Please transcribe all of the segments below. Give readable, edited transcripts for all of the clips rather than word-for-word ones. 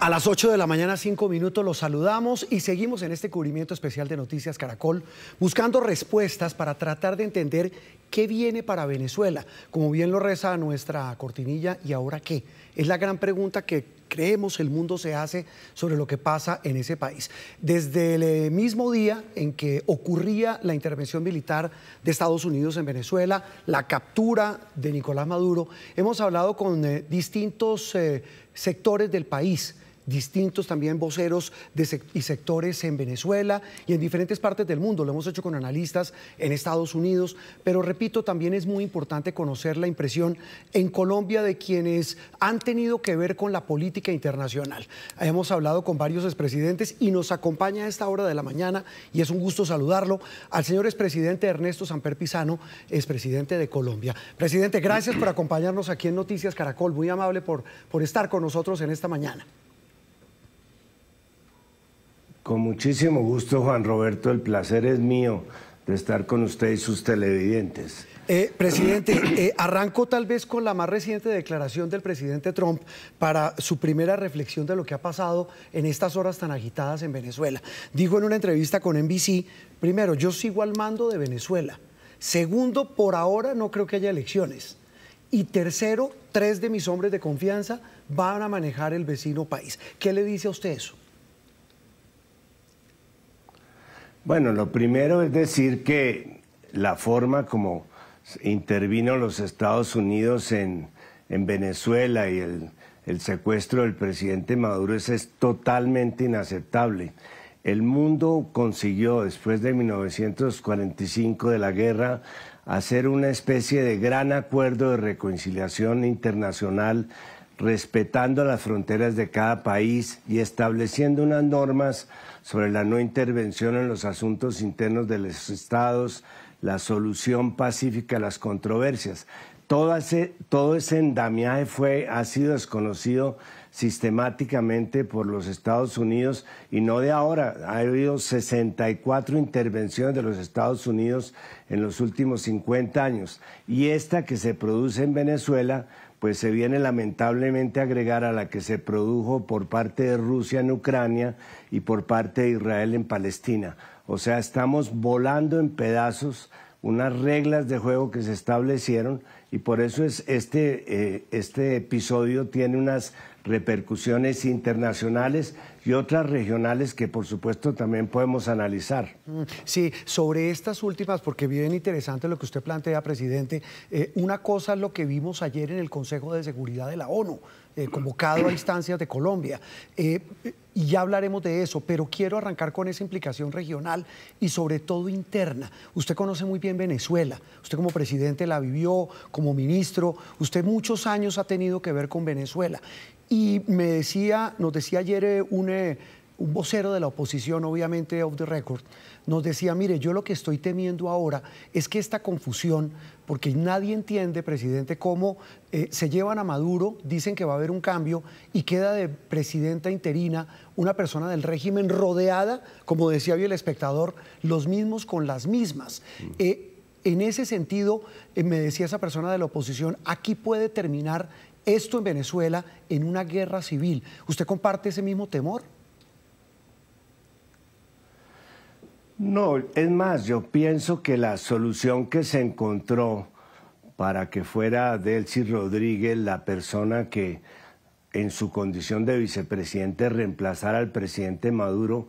A las 8 de la mañana, 5 minutos, los saludamos y seguimos en este cubrimiento especial de Noticias Caracol, buscando respuestas para tratar de entender qué viene para Venezuela. Como bien lo reza nuestra cortinilla, ¿y ahora qué? Es la gran pregunta que creemos el mundo se hace sobre lo que pasa en ese país. Desde el mismo día en que ocurría la intervención militar de Estados Unidos en Venezuela, la captura de Nicolás Maduro, hemos hablado con distintos sectores del país, distintos también voceros y sectores en Venezuela y en diferentes partes del mundo. Lo hemos hecho con analistas en Estados Unidos, pero repito, también es muy importante conocer la impresión en Colombia de quienes han tenido que ver con la política internacional. Hemos hablado con varios expresidentes y nos acompaña a esta hora de la mañana, y es un gusto saludarlo, al señor expresidente Ernesto Samper Pizano, expresidente de Colombia. Presidente, gracias por acompañarnos aquí en Noticias Caracol, muy amable por estar con nosotros en esta mañana. Con muchísimo gusto, Juan Roberto, el placer es mío de estar con usted y sus televidentes. Presidente, arranco tal vez con la más reciente declaración del presidente Trump para su primera reflexión de lo que ha pasado en estas horas tan agitadas en Venezuela. Dijo en una entrevista con NBC, primero, yo sigo al mando de Venezuela. Segundo, por ahora no creo que haya elecciones. Y tercero, 3 de mis hombres de confianza van a manejar el vecino país. ¿Qué le dice a usted eso? Bueno, lo primero es decir que la forma como intervino los Estados Unidos en Venezuela y el secuestro del presidente Maduro es totalmente inaceptable. El mundo consiguió, después de 1945, de la guerra, hacer una especie de gran acuerdo de reconciliación internacional, respetando las fronteras de cada país y estableciendo unas normas sobre la no intervención en los asuntos internos de los estados, la solución pacífica a las controversias. Todo ese andamiaje ha sido desconocido sistemáticamente por los Estados Unidos, y no de ahora. Ha habido 64 intervenciones de los Estados Unidos en los últimos 50 años, y esta que se produce en Venezuela pues se viene lamentablemente a agregar a la que se produjo por parte de Rusia en Ucrania y por parte de Israel en Palestina. O sea, estamos volando en pedazos unas reglas de juego que se establecieron, y por eso este episodio tiene unas repercusiones internacionales y otras regionales que por supuesto también podemos analizar. Sí, sobre estas últimas, porque bien interesante lo que usted plantea, presidente. Una cosa es lo que vimos ayer en el Consejo de Seguridad de la ONU, convocado a instancias de Colombia, y ya hablaremos de eso, pero quiero arrancar con esa implicación regional y sobre todo interna. Usted conoce muy bien Venezuela, usted como presidente la vivió, como ministro, usted muchos años ha tenido que ver con Venezuela. Y nos decía ayer un vocero de la oposición, obviamente off the record, nos decía, mire, yo lo que estoy temiendo ahora es que esta confusión, porque nadie entiende, presidente, cómo se llevan a Maduro, dicen que va a haber un cambio y queda de presidenta interina una persona del régimen rodeada, como decía hoy el espectador, los mismos con las mismas. En ese sentido, me decía esa persona de la oposición, aquí puede terminar esto en Venezuela en una guerra civil. ¿Usted comparte ese mismo temor? No, es más, yo pienso que la solución que se encontró para que fuera Delcy Rodríguez la persona que en su condición de vicepresidente reemplazara al presidente Maduro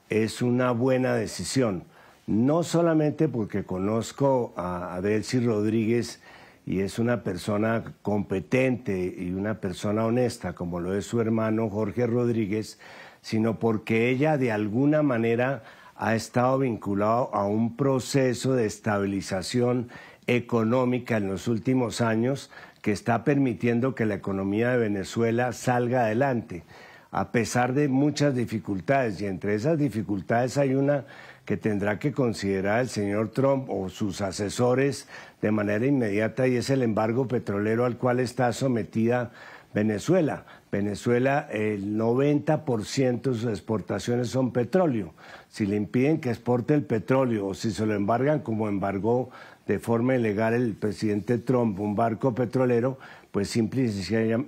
es una buena decisión. No solamente porque conozco a Delcy Rodríguez y es una persona competente y una persona honesta, como lo es su hermano Jorge Rodríguez, sino porque ella de alguna manera ha estado vinculado a un proceso de estabilización económica en los últimos años que está permitiendo que la economía de Venezuela salga adelante, a pesar de muchas dificultades, y entre esas dificultades hay una que tendrá que considerar el señor Trump o sus asesores de manera inmediata, y es el embargo petrolero al cual está sometida Venezuela. Venezuela, el 90% de sus exportaciones son petróleo. Si le impiden que exporte el petróleo o si se lo embargan como embargó de forma ilegal el presidente Trump un barco petrolero, pues simple y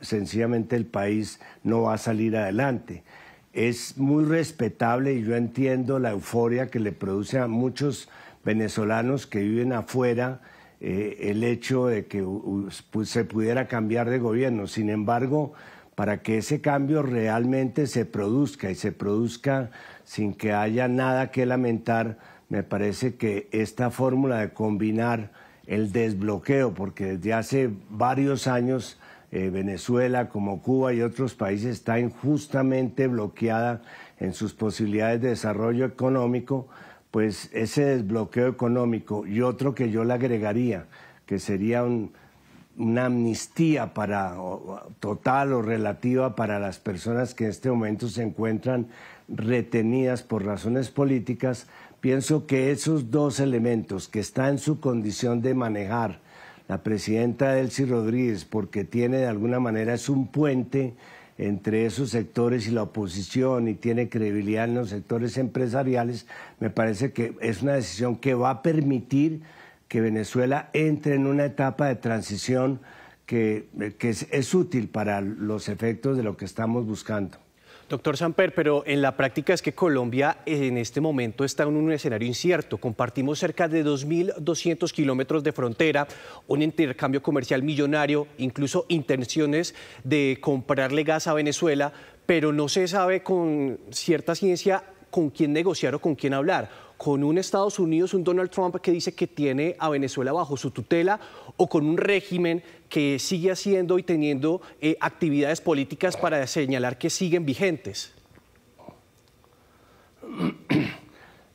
sencillamente el país no va a salir adelante. Es muy respetable y yo entiendo la euforia que le produce a muchos venezolanos que viven afuera el hecho de que se pudiera cambiar de gobierno. Sin embargo, para que ese cambio realmente se produzca y se produzca sin que haya nada que lamentar, me parece que esta fórmula de combinar el desbloqueo, porque desde hace varios años Venezuela, como Cuba y otros países, está injustamente bloqueada en sus posibilidades de desarrollo económico, pues ese desbloqueo económico y otro que yo le agregaría, que sería una amnistía total o relativa para las personas que en este momento se encuentran retenidas por razones políticas. Pienso que esos dos elementos que está en su condición de manejar la presidenta Delcy Rodríguez, porque tiene de alguna manera, es un puente entre esos sectores y la oposición y tiene credibilidad en los sectores empresariales, me parece que es una decisión que va a permitir que Venezuela entre en una etapa de transición que es útil para los efectos de lo que estamos buscando. Doctor Samper, pero en la práctica es que Colombia en este momento está en un escenario incierto. Compartimos cerca de 2.200 kilómetros de frontera, un intercambio comercial millonario, incluso intenciones de comprarle gas a Venezuela, pero no se sabe con cierta ciencia con quién negociar o con quién hablar. Con un Estados Unidos, un Donald Trump que dice que tiene a Venezuela bajo su tutela, o con un régimen que sigue haciendo y teniendo actividades políticas para señalar que siguen vigentes.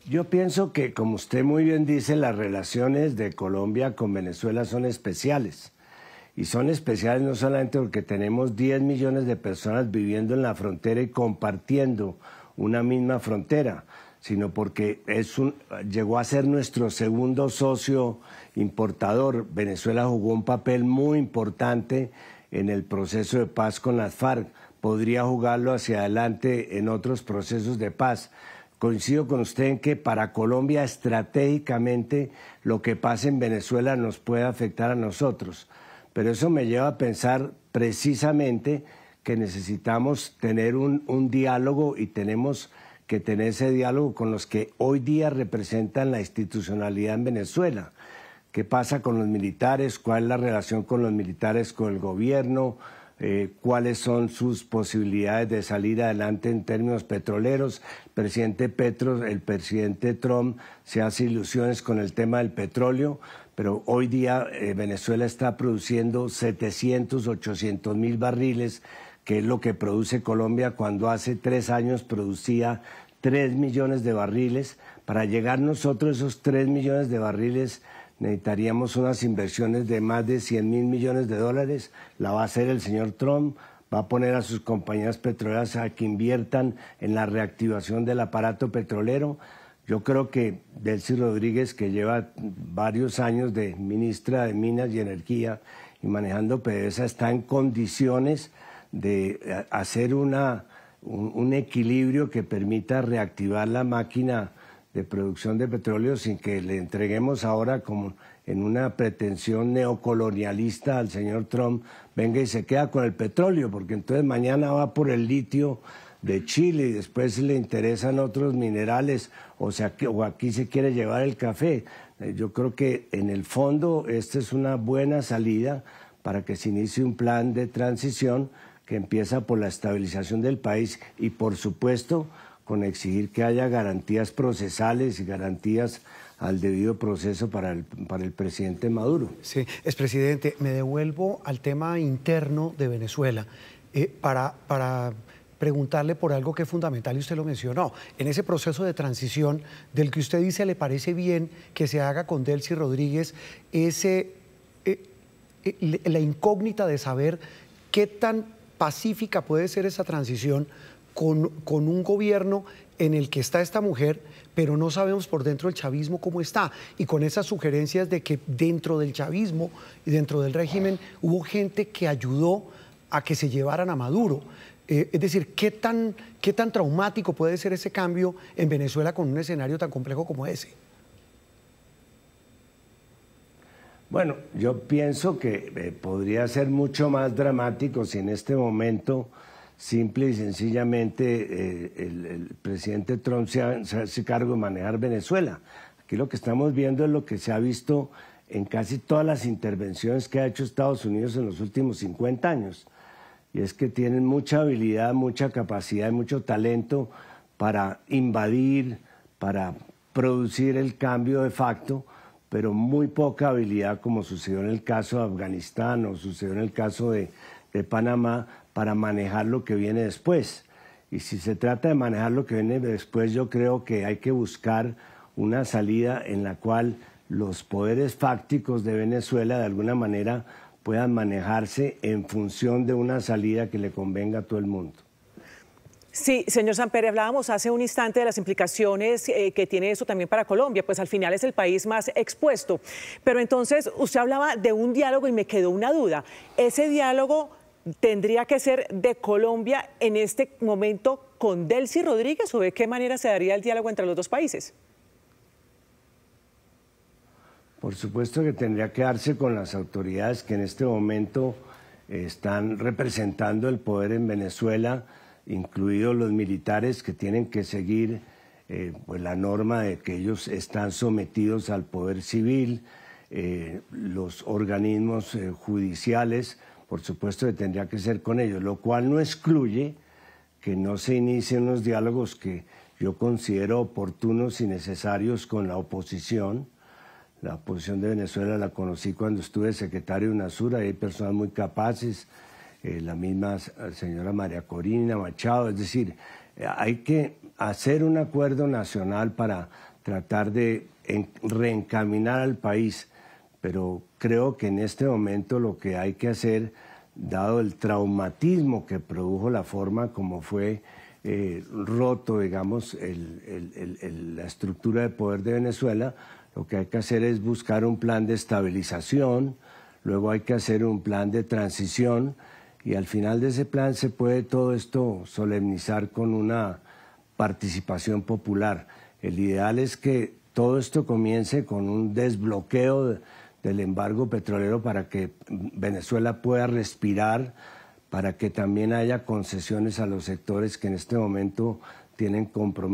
Yo pienso que, como usted muy bien dice, las relaciones de Colombia con Venezuela son especiales. Y son especiales no solamente porque tenemos 10 millones de personas viviendo en la frontera y compartiendo una misma frontera, sino porque llegó a ser nuestro segundo socio importador. Venezuela jugó un papel muy importante en el proceso de paz con las FARC. Podría jugarlo hacia adelante en otros procesos de paz. Coincido con usted en que para Colombia estratégicamente lo que pasa en Venezuela nos puede afectar a nosotros. Pero eso me lleva a pensar precisamente que necesitamos tener un diálogo y tenemos que tener ese diálogo con los que hoy día representan la institucionalidad en Venezuela. ¿Qué pasa con los militares? ¿Cuál es la relación con los militares con el gobierno? ¿Cuáles son sus posibilidades de salir adelante en términos petroleros? El presidente Trump se hace ilusiones con el tema del petróleo, pero hoy día Venezuela está produciendo 700, 800 mil barriles, que es lo que produce Colombia cuando hace 3 años producía 3 millones de barriles. Para llegar nosotros a esos 3 millones de barriles necesitaríamos unas inversiones de más de 100 mil millones de dólares. La va a hacer el señor Trump, va a poner a sus compañías petroleras a que inviertan en la reactivación del aparato petrolero. Yo creo que Delcy Rodríguez, que lleva varios años de ministra de Minas y Energía y manejando PDVSA, está en condiciones de hacer un equilibrio que permita reactivar la máquina de producción de petróleo sin que le entreguemos ahora, como en una pretensión neocolonialista, al señor Trump, venga y se queda con el petróleo, porque entonces mañana va por el litio de Chile y después le interesan otros minerales, o aquí se quiere llevar el café. Yo creo que en el fondo esta es una buena salida para que se inicie un plan de transición que empieza por la estabilización del país y, por supuesto, con exigir que haya garantías procesales y garantías al debido proceso para el presidente Maduro. Sí, expresidente, me devuelvo al tema interno de Venezuela para preguntarle por algo que es fundamental y usted lo mencionó. En ese proceso de transición del que usted dice le parece bien que se haga con Delcy Rodríguez, la incógnita de saber qué tan pacífica puede ser esa transición con un gobierno en el que está esta mujer, pero no sabemos por dentro del chavismo cómo está, y con esas sugerencias de que dentro del chavismo y dentro del régimen hubo gente que ayudó a que se llevaran a Maduro. Es decir, ¿qué tan traumático puede ser ese cambio en Venezuela con un escenario tan complejo como ese? Bueno, yo pienso que podría ser mucho más dramático si en este momento simple y sencillamente el presidente Trump se hace cargo de manejar Venezuela. Aquí lo que estamos viendo es lo que se ha visto en casi todas las intervenciones que ha hecho Estados Unidos en los últimos 50 años. Y es que tienen mucha habilidad, mucha capacidad y mucho talento para invadir, para producir el cambio de facto, pero muy poca habilidad, como sucedió en el caso de Afganistán o sucedió en el caso de Panamá, para manejar lo que viene después. Y si se trata de manejar lo que viene después, yo creo que hay que buscar una salida en la cual los poderes fácticos de Venezuela de alguna manera puedan manejarse en función de una salida que le convenga a todo el mundo. Sí, señor Samper, hablábamos hace un instante de las implicaciones que tiene eso también para Colombia, pues al final es el país más expuesto. Pero entonces usted hablaba de un diálogo y me quedó una duda. ¿Ese diálogo tendría que ser de Colombia en este momento con Delcy Rodríguez o de qué manera se daría el diálogo entre los dos países? Por supuesto que tendría que darse con las autoridades que en este momento están representando el poder en Venezuela, incluidos los militares que tienen que seguir pues la norma de que ellos están sometidos al poder civil, los organismos judiciales, por supuesto que tendría que ser con ellos, lo cual no excluye que no se inicien unos diálogos que yo considero oportunos y necesarios con la oposición. La oposición de Venezuela la conocí cuando estuve secretario de UNASUR, y hay personas muy capaces, la misma señora María Corina Machado, es decir, hay que hacer un acuerdo nacional para tratar de reencaminar al país, pero creo que en este momento lo que hay que hacer, dado el traumatismo que produjo la forma como fue roto, digamos, la estructura de poder de Venezuela, lo que hay que hacer es buscar un plan de estabilización, luego hay que hacer un plan de transición y al final de ese plan se puede todo esto solemnizar con una participación popular. El ideal es que todo esto comience con un desbloqueo del embargo petrolero para que Venezuela pueda respirar, para que también haya concesiones a los sectores que en este momento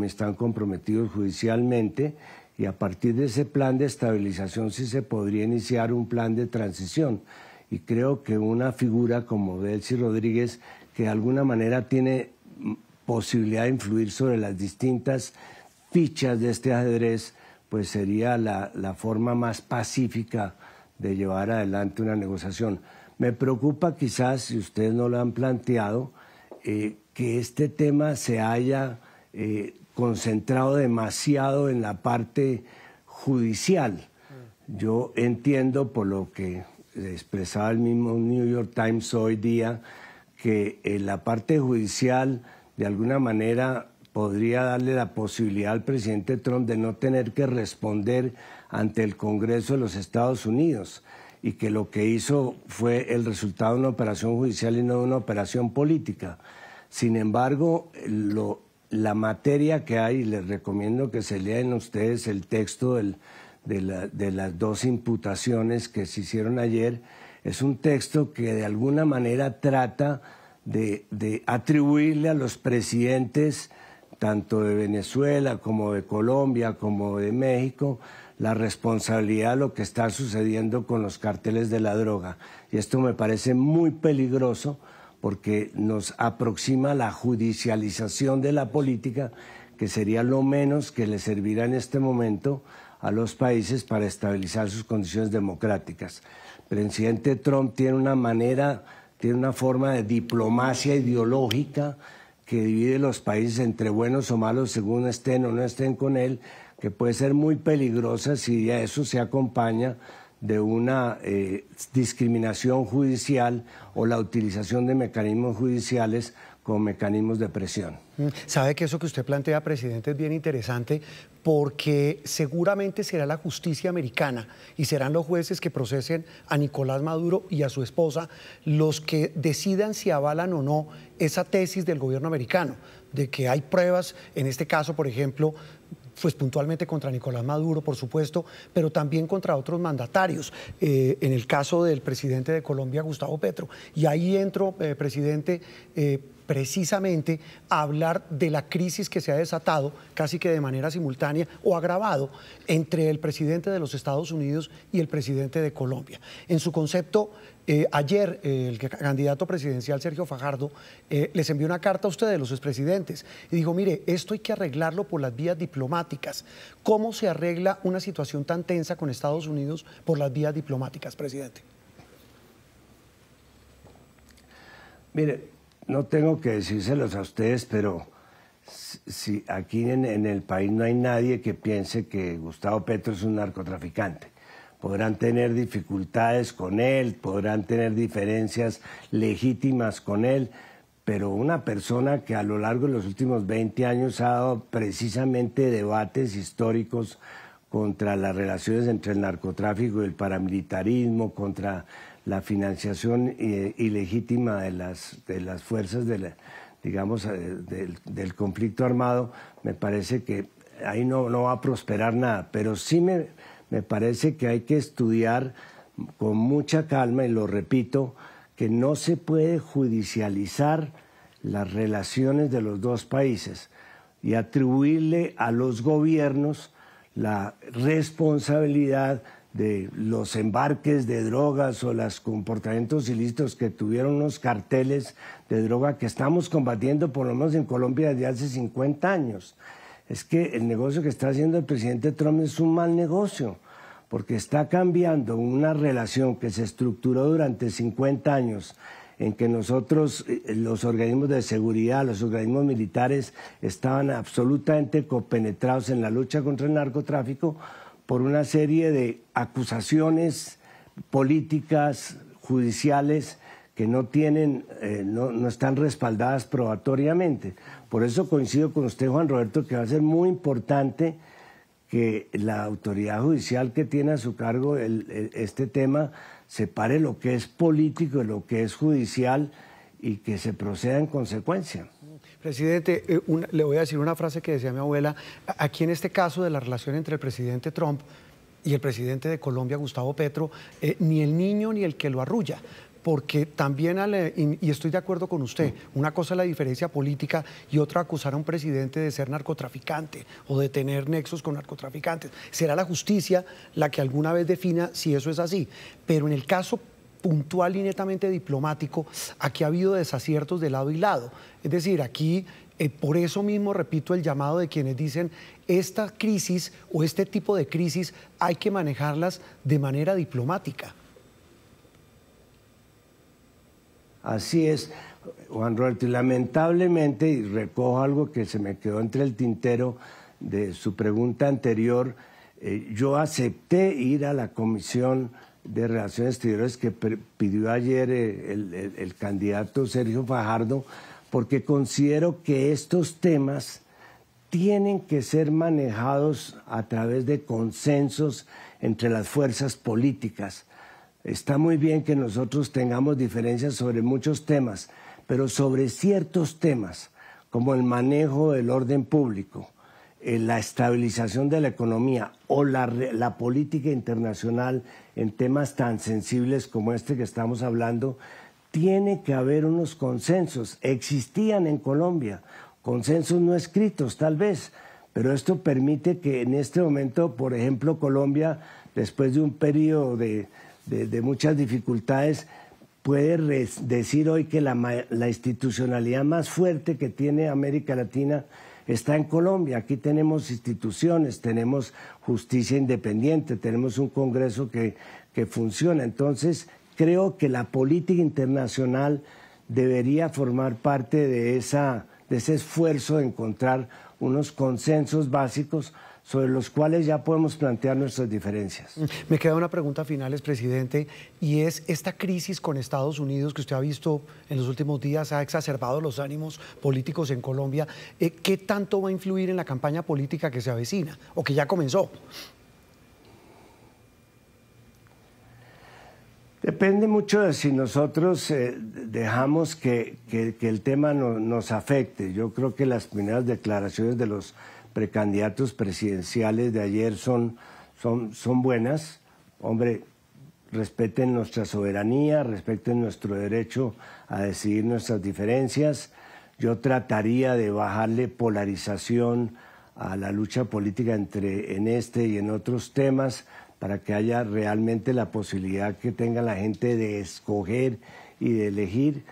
están comprometidos judicialmente, y a partir de ese plan de estabilización sí se podría iniciar un plan de transición. Y creo que una figura como Delcy Rodríguez, que de alguna manera tiene posibilidad de influir sobre las distintas fichas de este ajedrez, pues sería la forma más pacífica de llevar adelante una negociación. Me preocupa quizás, si ustedes no lo han planteado, que este tema se haya concentrado demasiado en la parte judicial. Yo entiendo, por lo que expresaba el mismo New York Times hoy día, que la parte judicial de alguna manera podría darle la posibilidad al presidente Trump de no tener que responder ante el Congreso de los Estados Unidos, y que lo que hizo fue el resultado de una operación judicial y no de una operación política. Sin embargo, la materia que hay, les recomiendo que se lean ustedes el texto de las dos imputaciones que se hicieron ayer. Es un texto que de alguna manera trata de atribuirle a los presidentes, tanto de Venezuela como de Colombia como de México, la responsabilidad de lo que está sucediendo con los carteles de la droga. Y esto me parece muy peligroso, porque nos aproxima a la judicialización de la política, que sería lo menos que le servirá en este momento a los países para estabilizar sus condiciones democráticas. El presidente Trump tiene una forma de diplomacia ideológica que divide los países entre buenos o malos según estén o no estén con él, que puede ser muy peligrosa si a eso se acompaña de una discriminación judicial o la utilización de mecanismos judiciales como mecanismos de presión. Sabe que eso que usted plantea, presidente, es bien interesante, porque seguramente será la justicia americana y serán los jueces que procesen a Nicolás Maduro y a su esposa los que decidan si avalan o no esa tesis del gobierno americano, de que hay pruebas, en este caso, por ejemplo, pues puntualmente contra Nicolás Maduro, por supuesto, pero también contra otros mandatarios, en el caso del presidente de Colombia, Gustavo Petro. Y ahí entro, presidente, precisamente a hablar de la crisis que se ha desatado casi que de manera simultánea o agravado entre el presidente de los Estados Unidos y el presidente de Colombia. En su concepto, ayer el candidato presidencial Sergio Fajardo les envió una carta a ustedes, los expresidentes, y dijo, mire, esto hay que arreglarlo por las vías diplomáticas. ¿Cómo se arregla una situación tan tensa con Estados Unidos por las vías diplomáticas, presidente? Mire, no tengo que decírselos a ustedes, pero si aquí en el país no hay nadie que piense que Gustavo Petro es un narcotraficante. Podrán tener dificultades con él, podrán tener diferencias legítimas con él, pero una persona que a lo largo de los últimos 20 años ha dado precisamente debates históricos contra las relaciones entre el narcotráfico y el paramilitarismo, contra la financiación ilegítima de las fuerzas del conflicto armado, me parece que ahí no va a prosperar nada, pero sí me parece que hay que estudiar con mucha calma, y lo repito, que no se puede judicializar las relaciones de los dos países y atribuirle a los gobiernos la responsabilidad de los embarques de drogas o los comportamientos ilícitos que tuvieron unos carteles de droga que estamos combatiendo por lo menos en Colombia desde hace 50 años. Es que el negocio que está haciendo el presidente Trump es un mal negocio, porque está cambiando una relación que se estructuró durante 50 años, en que nosotros, los organismos de seguridad, los organismos militares, estaban absolutamente compenetrados en la lucha contra el narcotráfico, por una serie de acusaciones políticas, judiciales, que no están respaldadas probatoriamente. Por eso coincido con usted, Juan Roberto, que va a ser muy importante que la autoridad judicial que tiene a su cargo este tema separe lo que es político de lo que es judicial y que se proceda en consecuencia. Presidente, le voy a decir una frase que decía mi abuela. Aquí en este caso de la relación entre el presidente Trump y el presidente de Colombia, Gustavo Petro, ni el niño ni el que lo arrulla. Porque también, y estoy de acuerdo con usted, una cosa es la diferencia política y otra acusar a un presidente de ser narcotraficante o de tener nexos con narcotraficantes. Será la justicia la que alguna vez defina si eso es así. Pero en el caso puntual y netamente diplomático, aquí ha habido desaciertos de lado y lado. Es decir, aquí, por eso mismo repito el llamado de quienes dicen esta crisis o este tipo de crisis hay que manejarlas de manera diplomática. Así es, Juan Roberto, y lamentablemente, y recojo algo que se me quedó entre el tintero de su pregunta anterior, yo acepté ir a la Comisión de Relaciones Exteriores que pidió ayer el candidato Sergio Fajardo, porque considero que estos temas tienen que ser manejados a través de consensos entre las fuerzas políticas. Está muy bien que nosotros tengamos diferencias sobre muchos temas, pero sobre ciertos temas, como el manejo del orden público, la estabilización de la economía o la política internacional en temas tan sensibles como este que estamos hablando, tiene que haber unos consensos. Existían en Colombia, consensos no escritos tal vez, pero esto permite que en este momento, por ejemplo, Colombia, después de un periodo de muchas dificultades, puede decir hoy que la institucionalidad más fuerte que tiene América Latina está en Colombia. Aquí tenemos instituciones, tenemos justicia independiente, tenemos un Congreso que funciona. Entonces, creo que la política internacional debería formar parte de ese esfuerzo de encontrar unos consensos básicos sobre los cuales ya podemos plantear nuestras diferencias. Me queda una pregunta final, presidente, y es esta crisis con Estados Unidos que usted ha visto en los últimos días ha exacerbado los ánimos políticos en Colombia. ¿Qué tanto va a influir en la campaña política que se avecina o que ya comenzó? Depende mucho de si nosotros dejamos que el tema nos afecte. Yo creo que las primeras declaraciones de los precandidatos presidenciales de ayer son buenas. Hombre, respeten nuestra soberanía, respeten nuestro derecho a decidir nuestras diferencias. Yo trataría de bajarle polarización a la lucha política en este y en otros temas para que haya realmente la posibilidad que tenga la gente de escoger y de elegir.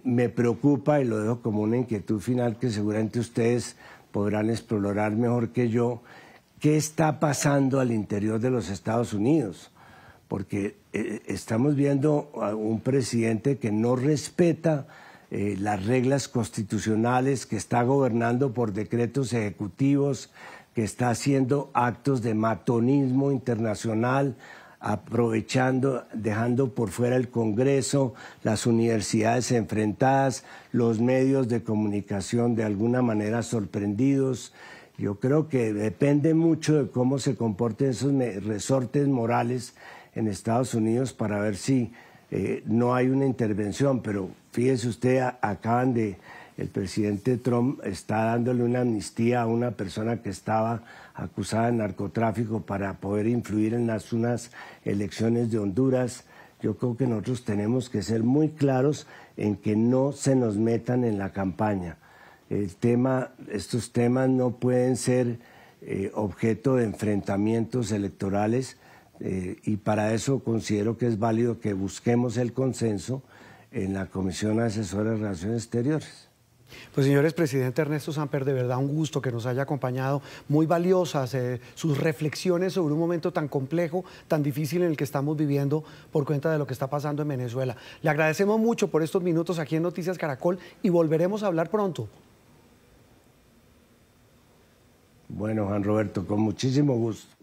Me preocupa, y lo dejo como una inquietud final que seguramente ustedes podrán explorar mejor que yo, qué está pasando al interior de los Estados Unidos, porque estamos viendo a un presidente que no respeta las reglas constitucionales, que está gobernando por decretos ejecutivos, que está haciendo actos de matonismo internacional, aprovechando, dejando por fuera el Congreso, las universidades enfrentadas, los medios de comunicación de alguna manera sorprendidos. Yo creo que depende mucho de cómo se comporten esos resortes morales en Estados Unidos para ver si no hay una intervención, pero fíjese usted, el presidente Trump está dándole una amnistía a una persona que estaba acusada de narcotráfico para poder influir en unas elecciones de Honduras. Yo creo que nosotros tenemos que ser muy claros en que no se nos metan en la campaña. Estos temas no pueden ser objeto de enfrentamientos electorales y para eso considero que es válido que busquemos el consenso en la Comisión Asesora de Relaciones Exteriores. Pues señores, presidente Ernesto Samper, de verdad un gusto que nos haya acompañado, muy valiosas sus reflexiones sobre un momento tan complejo, tan difícil en el que estamos viviendo por cuenta de lo que está pasando en Venezuela. Le agradecemos mucho por estos minutos aquí en Noticias Caracol y volveremos a hablar pronto. Bueno, Juan Roberto, con muchísimo gusto.